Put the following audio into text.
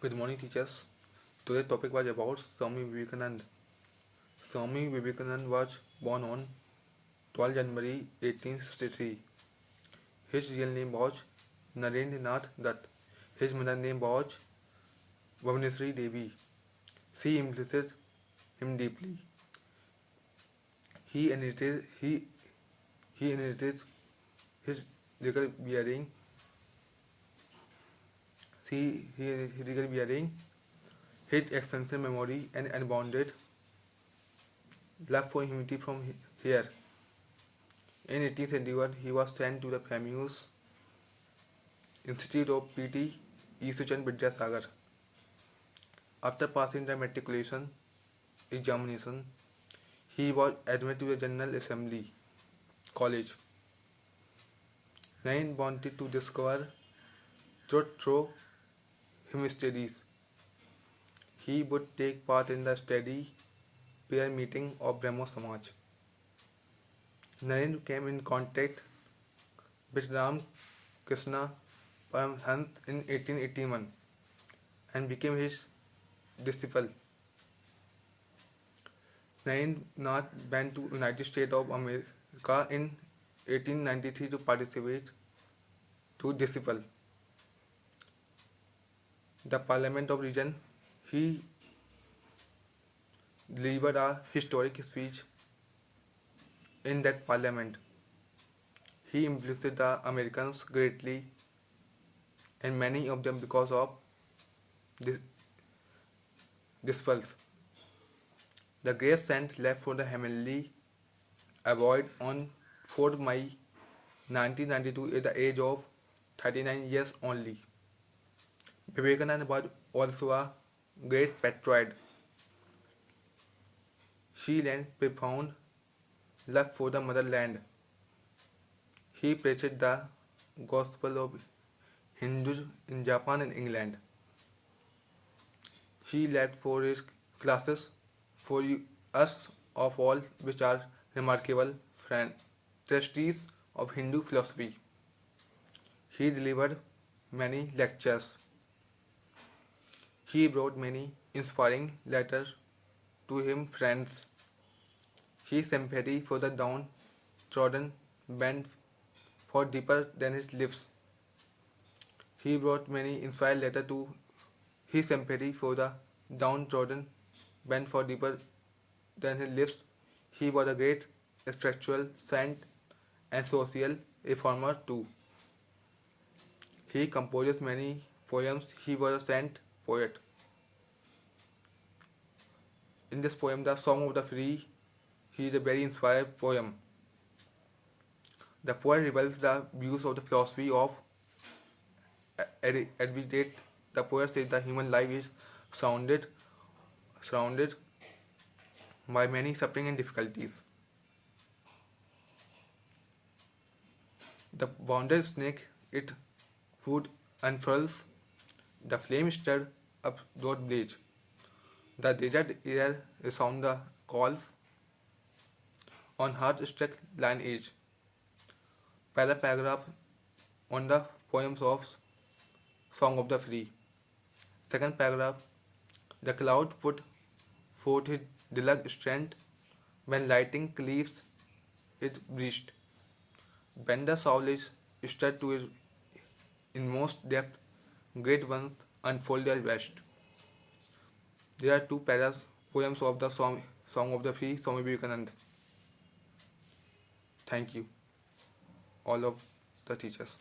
Good morning, teachers. Today's topic was about Swami Vivekananda. Swami Vivekananda was born on 12 January 1863. His real name was Narendranath Dutt. His mother name was Bhubaneswari Devi. She impressed him deeply. He inherited he inherited his regal bearing. His regal bearing, his extensive memory and unbounded love for humanity from here. In 1871, he was sent to the famous Institute of P.T. Isuchan Vidyasagar. After passing the matriculation examination, he was admitted to the General Assembly College. Nine wanted to discover truth through his studies. He would take part in the study prayer meeting of Brahmo Samaj. Narendra came in contact with Ram Krishna Paramhans in 1881 and became his disciple. Narendranath went to United States of America in 1893 to participate to disciple the Parliament of Region. He delivered a historic speech in that parliament. He influenced the Americans greatly, and many of them because of this pulse. The great saint left for the heavenly abode on 4th May 1992 at the age of 39 years only. Vivekananda was also a great patriot. He lent profound love for the motherland. He preached the gospel of Hinduism in Japan and England. He led for his classes for us of all, which are remarkable trustees of Hindu philosophy. He delivered many lectures. He wrote many inspiring letters to his friends. His sympathy for the downtrodden went for deeper than his lips. He wrote many inspired letters to his sympathy for the downtrodden went for deeper than his lips. He was a great spiritual saint and social reformer too. He composed many poems. He was a saint poet. In this poem, The Song of the Free, he is a very inspired poem. The poet reveals the views of the philosophy of Advocate. The poet says the human life is surrounded by many suffering and difficulties. The wounded snake its food unfurls, the flame stir up dot blaze. The desert air resound the calls on heart-struck line edge. Paragraph on the poems of Song of the Free. Second paragraph, the cloud put forth his deluxe strength when lighting cleaves its breast. When the soul is stirred to its inmost depth, great ones unfold their best. There are two poems of the Song of the Free, Swami Vivekananda. Thank you, all of the teachers.